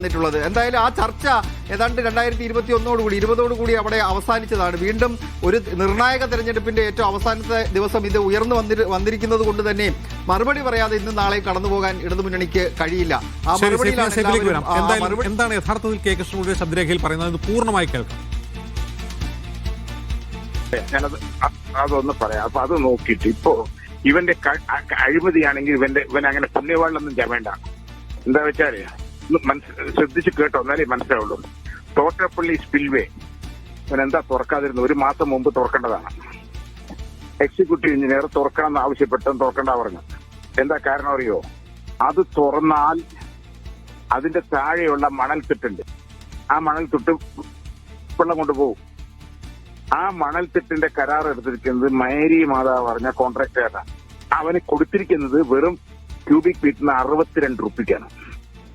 എന്തായാലും ആ ചർച്ച ഏതാണ്ട് 2021 അവിടെ അവസാനിച്ചതാണ്. വീണ്ടും ഒരു നിർണായക തെരഞ്ഞെടുപ്പിന്റെ ഏറ്റവും അവസാനത്തെ ദിവസം ഇത് ഉയർന്നു വന്നിരിക്കുന്നത് കൊണ്ട് തന്നെ മറുപടി പറയാതെ ഇന്നും നാളെയും കടന്നുപോകാൻ ഇടതുമുന്നണിക്ക് കഴിയില്ല. ആ എന്താണ് യഥാർത്ഥത്തിൽ കെ കൃഷ്ണൻകുട്ടിയുടെ ശബ്ദരേഖയിൽ പറയുന്നത് പൂർണ്ണമായി കേൾക്കാം. അതൊന്ന് പറയാം. അപ്പൊ അത് നോക്കിയിട്ട് ഇപ്പോ ഇവന്റെ അഴിമതിയാണെങ്കിൽ ഇവൻ അങ്ങനെ പുണ്യവാളിലൊന്നും വേണ്ട. എന്താ വെച്ചാല് ശ്രദ്ധിച്ച് കേട്ടോ, എന്നാലേ മനസ്സിലാവുള്ളൂ. തോട്ടപ്പള്ളി സ്പിൽവേ ഇവനെന്താ തുറക്കാതിരുന്നു? ഒരു മാസം മുമ്പ് തുറക്കേണ്ടതാണ്. എക്സിക്യൂട്ടീവ് എഞ്ചിനീയർ തുറക്കണം എന്ന് ആവശ്യപ്പെട്ടും തുറക്കണ്ട പറഞ്ഞു. എന്താ കാരണം അറിയോ? അത് തുറന്നാൽ അതിന്റെ താഴെയുള്ള മണൽത്തിട്ടുണ്ട്. ആ മണൽത്തിട്ട് വെള്ളം കൊണ്ടുപോകും. ആ മണൽത്തിട്ടിന്റെ കരാർ എടുത്തിരിക്കുന്നത് മേരി മാതാവ് പറഞ്ഞ കോൺട്രാക്ടറാണ്. അവന് കൊടുത്തിരിക്കുന്നത് വെറും ക്യൂബിക് ഫീറ്റിന് 62 റുപ്യക്കാണ്.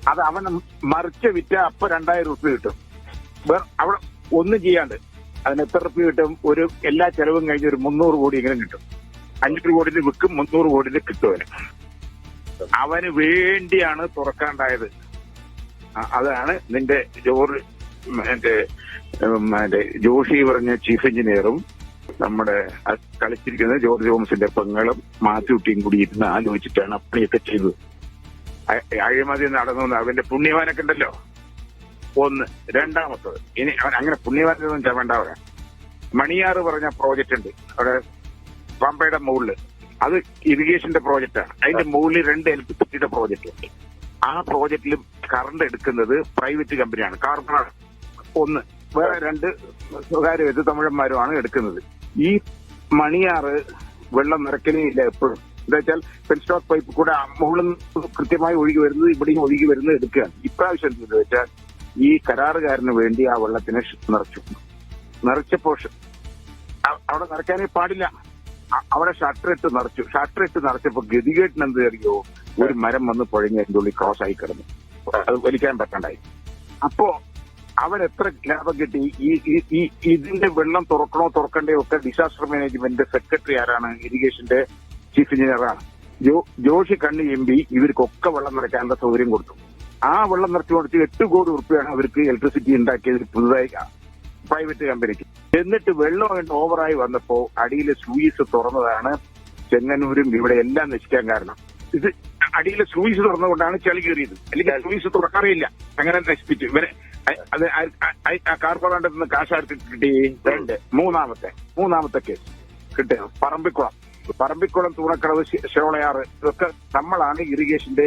അത് അവൻ മറിച്ച് വിറ്റ അപ്പൊ 2000 റുപ്യ കിട്ടും. അവിടെ ഒന്നും ചെയ്യാണ്ട് അതിന് എത്ര റുപ്യ കിട്ടും? ഒരു എല്ലാ ചെലവും കഴിഞ്ഞ് ഒരു 300 കോടി എങ്കിലും കിട്ടും. 500 കോടിന് വിൽക്കും, 300 കോടിന് കിട്ടും. അവന് വേണ്ടിയാണ് തുറക്കാണ്ടായത്. അതാണ് നിന്റെ ജോഷി പറഞ്ഞ ചീഫ് എഞ്ചിനീയറും നമ്മുടെ കളിച്ചിരിക്കുന്നത് ജോർജ് തോമസിന്റെ പെങ്ങളും മാത്യുട്ടിയും കൂടി ഇരുന്ന് ആലോചിച്ചിട്ടാണ് പണിയൊക്കെ ചെയ്തത്. അഴിമതി നടന്നു. അവന്റെ പുണ്യവാനൊക്കെ ഉണ്ടല്ലോ. ഒന്ന്. രണ്ടാമത്തത്, ഇനി അവൻ അങ്ങനെ പുണ്യവാനൊന്നും വേണ്ട. പറയാം, മണിയാറ് പറഞ്ഞ പ്രോജക്റ്റ് ഉണ്ട് അവിടെ പമ്പയുടെ മുകളില്. അത് ഇറിഗേഷന്റെ പ്രോജക്റ്റാണ്. അതിന്റെ മുകളിൽ 2 ഇലക്ട്രിസിറ്റിയുടെ പ്രോജക്റ്റ് ഉണ്ട്. ആ പ്രോജക്റ്റിലും കറണ്ട് എടുക്കുന്നത് പ്രൈവറ്റ് കമ്പനിയാണ്. കാർബൺ ഒന്ന്, വേറെ 2 സ്വകാര്യ തമിഴന്മാരുമാണ് എടുക്കുന്നത്. ഈ മണിയാറ് വെള്ളം നിറയ്ക്കലേ ഇല്ല എപ്പോഴും. എന്താ വെച്ചാൽ പെൻസ്റ്റോക്ക് പൈപ്പ് കൂടെ മുകളിൽ കൃത്യമായി ഒഴുകി വരുന്നത് ഇവിടെയും ഒഴുകി വരുന്നത് എടുക്കുകയാണ്. ഇപ്രാവശ്യം എന്താ വെച്ചാൽ ഈ കരാറുകാരന് വേണ്ടി ആ വെള്ളത്തിനെ നിറച്ചപ്പോ അവിടെ നിറയ്ക്കാനേ പാടില്ല. അവിടെ ഷട്ടറിട്ട് നിറച്ചപ്പോ ഗതികേട്ടിന് എന്ത് അറിയോ? ഒരു മരം വന്ന് പുഴങ്ങി അതിന്റെ ഉള്ളിൽ ക്രോസ് ആയി കിടന്നു. അത് വലിക്കാൻ പറ്റണ്ടായി. അപ്പോ അവൻ എത്ര ലാഭം കിട്ടി? ഈ ഇതിന്റെ വെള്ളം തുറക്കണ്ടേ ഒക്കെ ഡിസാസ്റ്റർ മാനേജ്മെന്റ് സെക്രട്ടറി ആരാണ്? ഇറിഗേഷന്റെ ചീഫ് എഞ്ചിനീയറാണ്. ജോഷി കണ്ണി MP ഇവർക്കൊക്കെ വെള്ളം നിറയ്ക്കാനുള്ള സൗകര്യം കൊടുത്തു. ആ വെള്ളം നിറച്ചു കൊടുത്ത് 8 കോടി റുപ്യാണ് അവർക്ക് ഇലക്ട്രിസിറ്റി ഉണ്ടാക്കിയത് പുതുതായി പ്രൈവറ്റ് കമ്പനിക്ക്. എന്നിട്ട് വെള്ളം ഓവറായി വന്നപ്പോ അടിയിലെ സ്ലൂയിസ് തുറന്നതാണ് ചെങ്ങന്നൂരും ഇവിടെ എല്ലാം നശിക്കാൻ കാരണം. ഇത് അടിയിലെ സ്ലൂയിസ് തുറന്നുകൊണ്ടാണ് ചളി കയറിയത്. അല്ലെങ്കിൽ സ്ലൂയിസ് തുറക്കാറില്ല. അങ്ങനെ നശിപ്പിച്ചു ഇവരെ. അത് കാർപ്പറേറ്റിൽ നിന്ന് കാശാർക്ക് കിട്ടി. മൂന്നാമത്തെ കേസ് കിട്ടിയ പറമ്പിക്കുളം തൂണക്കടവ് ഷോളയാറ് ഇതൊക്കെ നമ്മളാണ് ഇറിഗേഷന്റെ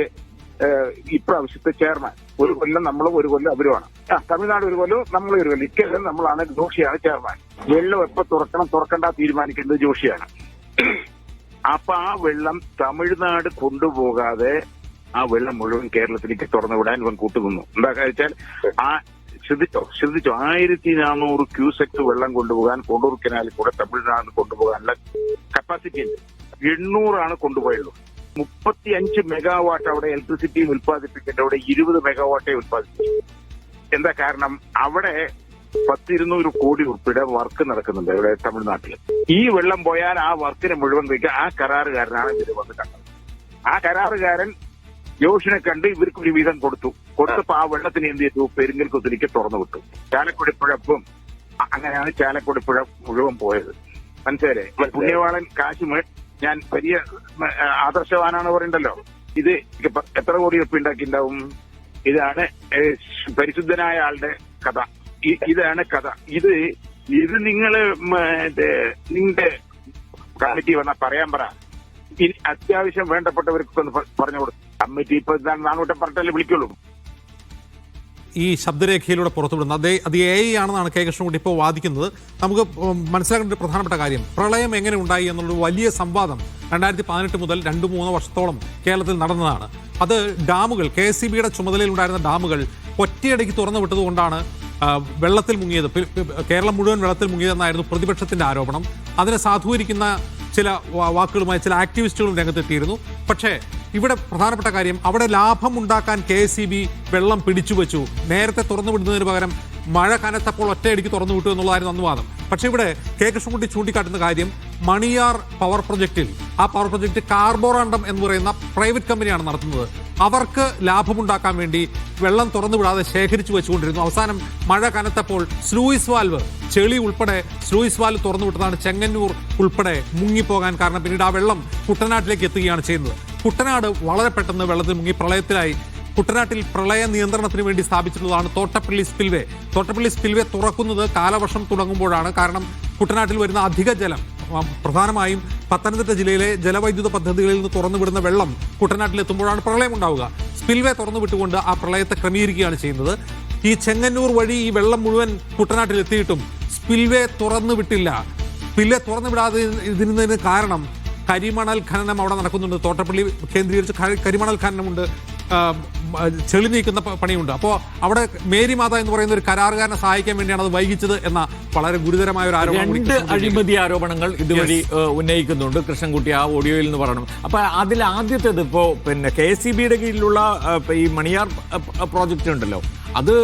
ഇപ്രാവശ്യത്തെ ചെയർമാൻ. ഒരു കൊല്ലം നമ്മളും ഒരു കൊല്ലം അവരുമാണ്. തമിഴ്നാട് ഒരു കൊല്ലം നമ്മളും ഒരു കൊല്ലം. ഇക്കൊല്ലം നമ്മളാണ്. ജോഷിയാണ് ചെയർമാൻ. വെള്ളം എപ്പോ തുറക്കണ്ട തീരുമാനിക്കേണ്ടത് ജോഷിയാണ്. അപ്പൊ ആ വെള്ളം തമിഴ്നാട് കൊണ്ടുപോകാതെ ആ വെള്ളം മുഴുവൻ കേരളത്തിലേക്ക് തുറന്നുവിടാൻ ഇവൻ കൂട്ടുനിന്നു. എന്താ വെച്ചാൽ ശ്രദ്ധിച്ചോ 1400 ക്യൂസെക്സ് വെള്ളം കൊണ്ടുപോകാൻ കൊണ്ടൂർ കനാലിൽ കൂടെ തമിഴ്നാട് കൊണ്ടുപോകാനുള്ള കപ്പാസിറ്റി ഉണ്ട്. 800 കൊണ്ടുപോയുള്ളൂ. 35 മെഗാവാട്ട് അവിടെ ഇലക്ട്രിസിറ്റി ഉത്പാദിപ്പിക്കേണ്ട അവിടെ 20 മെഗാവാട്ടേ ഉത്പാദിപ്പിച്ചു. എന്താ കാരണം? അവിടെ 100-200 കോടി റുപ്യയുടെ വർക്ക് നടക്കുന്നുണ്ട് ഇവിടെ തമിഴ്നാട്ടിൽ. ഈ വെള്ളം പോയാൽ ആ വർക്കിനെ മുഴുവൻ വയ്ക്കുക. ആ കരാറുകാരനാണ് ഇവര് വന്ന് കണ്ടത്. ആ കരാറുകാരൻ ജോഷിനെ കണ്ട് ഇവർക്ക് ഒരു വീതം കൊടുത്തപ്പോ ആ വെള്ളത്തിന് എന്ത് ചെയ്തു? പെരിങ്ങൽകുത്തിലേക്ക് തുറന്നു വിട്ടു. ചാലക്കുടി പുഴപ്പും അങ്ങനെയാണ് ചാലക്കുടി പുഴ മുഴുവൻ പോയത്. മനസ്സിലായേ? പുണ്യവാളൻ കാശ് ഞാൻ വലിയ ആദർശവാനാണ് പറയണ്ടല്ലോ. ഇത് എത്ര കോടി റുപ്യ ഉണ്ടാക്കിണ്ടാവും? ഇതാണ് പരിശുദ്ധനായ ആളുടെ കഥ. ഇതാണ് കഥ. ഇത് നിങ്ങള് നിങ്ങളുടെ കമ്മിറ്റി വന്നാൽ പറയാൻ പറ. അത്യാവശ്യം വേണ്ടപ്പെട്ടവർക്കൊക്കെ ഒന്ന് പറഞ്ഞു കൊടുക്കും. കമ്മിറ്റി ഇപ്പൊ നാനൂറ്റം പറഞ്ഞാലേ വിളിക്കുള്ളൂ. ഈ ശബ്ദരേഖയിലൂടെ പുറത്തുവിടുന്ന അത് AI ആണെന്നാണ് കെ കൃഷ്ണൻകുട്ടി ഇപ്പോൾ വാദിക്കുന്നത്. നമുക്ക് മനസ്സിലാക്കേണ്ട ഒരു പ്രധാനപ്പെട്ട കാര്യം, പ്രളയം എങ്ങനെ ഉണ്ടായി എന്നുള്ളൊരു വലിയ സംവാദം 2018 മുതൽ 2-3 വർഷത്തോളം കേരളത്തിൽ നടന്നതാണ്. അത് ഡാമുകൾ, KSEBയുടെ ചുമതലയിലുണ്ടായിരുന്ന ഡാമുകൾ ഒറ്റയടിക്ക് തുറന്നു വിട്ടതുകൊണ്ടാണ് വെള്ളത്തിൽ മുങ്ങിയത്. കേരളം മുഴുവൻ വെള്ളത്തിൽ മുങ്ങിയതെന്നായിരുന്നു പ്രതിപക്ഷത്തിന്റെ ആരോപണം. അതിനെ സാധൂകരിക്കുന്ന ചില വാക്കുകളുമായി ചില ആക്ടിവിസ്റ്റുകളും രംഗത്തെത്തിയിരുന്നു. പക്ഷേ ഇവിടെ പ്രധാനപ്പെട്ട കാര്യം, അവിടെ ലാഭം ഉണ്ടാക്കാൻ KSEB വെള്ളം പിടിച്ചുവെച്ചു. നേരത്തെ തുറന്നു വിടുന്നതിന് പകരം മഴ കനത്തപ്പോൾ ഒറ്റയടിക്ക് തുറന്നു വിട്ടു എന്നുള്ളതായിരുന്നു അന്ന് വാദം. പക്ഷേ ഇവിടെ കെ കൃഷ്ണൻകുട്ടി ചൂണ്ടിക്കാട്ടുന്ന കാര്യം, മണിയാർ പവർ പ്രൊജക്റ്റിൽ, ആ പവർ പ്രൊജക്ട് കാർബോറാണ്ടം എന്ന് പറയുന്ന പ്രൈവറ്റ് കമ്പനിയാണ് നടത്തുന്നത്. അവർക്ക് ലാഭമുണ്ടാക്കാൻ വേണ്ടി വെള്ളം തുറന്നു വിടാതെ ശേഖരിച്ചു വെച്ചുകൊണ്ടിരുന്നു. അവസാനം മഴ കനത്തപ്പോൾ സ്ലൂയിസ് വാൽവ്, ചെളി ഉൾപ്പെടെ സ്ലൂയിസ് വാൽവ് തുറന്നു വിട്ടതാണ് ചെങ്ങന്നൂർ ഉൾപ്പെടെ മുങ്ങിപ്പോകാൻ കാരണം. പിന്നീട് ആ വെള്ളം കുട്ടനാട്ടിലേക്ക് എത്തുകയാണ് ചെയ്യുന്നത്. കുട്ടനാട് വളരെ പെട്ടെന്ന് വെള്ളത്തിൽ മുങ്ങി പ്രളയത്തിലായി. കുട്ടനാട്ടിൽ പ്രളയ നിയന്ത്രണത്തിന് വേണ്ടി സ്ഥാപിച്ചിട്ടുള്ളതാണ് തോട്ടപ്പള്ളി സ്പിൽവേ. തോട്ടപ്പള്ളി സ്പിൽവേ തുറക്കുന്നത് കാലവർഷം തുടങ്ങുമ്പോഴാണ്. കാരണം കുട്ടനാട്ടിൽ വരുന്ന അധിക ജലം, പ്രധാനമായും പത്തനംതിട്ട ജില്ലയിലെ ജലവൈദ്യുത പദ്ധതികളിൽ നിന്ന് തുറന്നുവിടുന്ന വെള്ളം കുട്ടനാട്ടിലെത്തുമ്പോഴാണ് പ്രളയം ഉണ്ടാവുക. സ്പിൽവേ തുറന്നു വിട്ടുകൊണ്ട് ആ പ്രളയത്തെ ക്രമീകരിക്കുകയാണ് ചെയ്യുന്നത്. ഈ ചെങ്ങന്നൂർ വഴി ഈ വെള്ളം മുഴുവൻ കുട്ടനാട്ടിൽ എത്തിയിട്ടും സ്പിൽവേ തുറന്നു വിട്ടില്ല. സ്പിൽവേ തുറന്നു വിടാതെ ഇതിന് കാരണം കരിമണൽ ഖനനം അവിടെ നടക്കുന്നുണ്ട്. തോട്ടപ്പള്ളി കേന്ദ്രീകരിച്ച് കരിമണൽ ഖനനമുണ്ട്, ചെളി നീക്കുന്ന പണിയുണ്ട്. അപ്പോൾ അവിടെ മേരിമാത എന്ന് പറയുന്ന ഒരു കരാറുകാരനെ സഹായിക്കാൻ വേണ്ടിയാണ് അത് വൈകിച്ചത് എന്ന വളരെ ഗുരുതരമായ ഒരു ആരോപണം. 2 അഴിമതി ആരോപണങ്ങൾ ഇതുവഴി ഉന്നയിക്കുന്നുണ്ട് കൃഷ്ണൻകുട്ടി ആ ഓഡിയോയിൽ നിന്ന് പറയണം. അപ്പൊ അതിൽ ആദ്യത്തേത് ഇപ്പോ KSEBയുടെ കീഴിലുള്ള ഈ മണിയാർ പ്രോജക്റ്റ് ഉണ്ടല്ലോ, അത്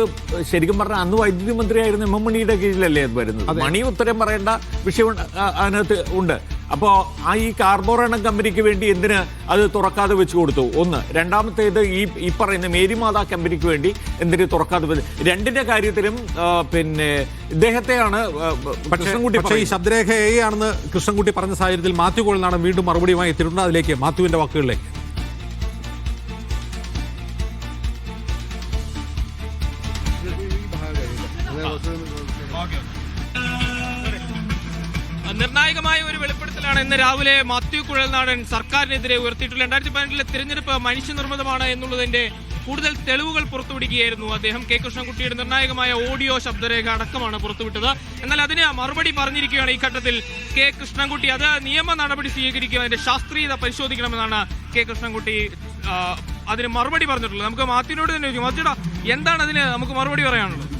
ശരിക്കും പറഞ്ഞാൽ അന്ന് വൈദ്യുതി മന്ത്രിയായിരുന്ന എം മണിയുടെ കീഴിലല്ലേ അത് വരുന്നത്. മണി ഉത്തരം പറയേണ്ട വിഷയം അതിനകത്ത് ഉണ്ട്. അപ്പോൾ ഈ കാർബോറേണം കമ്പനിക്ക് വേണ്ടി എന്തിന് അത് തുറക്കാതെ വെച്ച് കൊടുത്തു? ഒന്ന്. രണ്ടാമത്തേത് ഈ പറയുന്ന മേരിമാത കമ്പനിക്ക് വേണ്ടി എന്തിന് തുറക്കാതെ വെച്ച്? രണ്ടിന്റെ കാര്യത്തിലും ഇദ്ദേഹത്തെയാണ് കൃഷ്ണൻകുട്ടി. പക്ഷേ ഈ ശബ്ദരേഖ ആണെന്ന് കൃഷ്ണൻകുട്ടി പറഞ്ഞ സാഹചര്യത്തിൽ മാത്യു കോളിനാണ് വീണ്ടും മറുപടിയുമായി എത്തിയിട്ടുണ്ട്. അതിലേക്ക് മാത്യുവിന്റെ വാക്കുകളിലേക്ക്. നിർണായകമായ ഒരു വെളിപ്പെടുത്തലാണ് ഇന്ന് രാവിലെ മാത്യു കുഴൽനാടൻ സർക്കാരിനെതിരെ ഉയർത്തിയിട്ടുള്ളത്. 2018 തിരഞ്ഞെടുപ്പ് മനുഷ്യനിർമ്മിതമാണ് എന്നുള്ളതിന്റെ കൂടുതൽ തെളിവുകൾ പുറത്തുവിടുകയായിരുന്നു അദ്ദേഹം. കെ കൃഷ്ണൻകുട്ടിയുടെ നിർണായകമായ ഓഡിയോ ശബ്ദരേഖ അടക്കമാണ് പുറത്തുവിട്ടത്. എന്നാൽ അതിന് മറുപടി പറഞ്ഞിരിക്കുകയാണ് ഈ ഘട്ടത്തിൽ കെ കൃഷ്ണൻകുട്ടി. അത് നിയമ നടപടി സ്വീകരിക്കുക, അതിന്റെ ശാസ്ത്രീയത പരിശോധിക്കണമെന്നാണ് കെ കൃഷ്ണൻകുട്ടി അതിന് മറുപടി പറഞ്ഞിട്ടുള്ളത്. നമുക്ക് മാത്യുവിനോട് തന്നെ ചോദിക്കും. മാത്യുടാ, എന്താണ് അതിന് നമുക്ക് മറുപടി പറയാനുള്ളത്?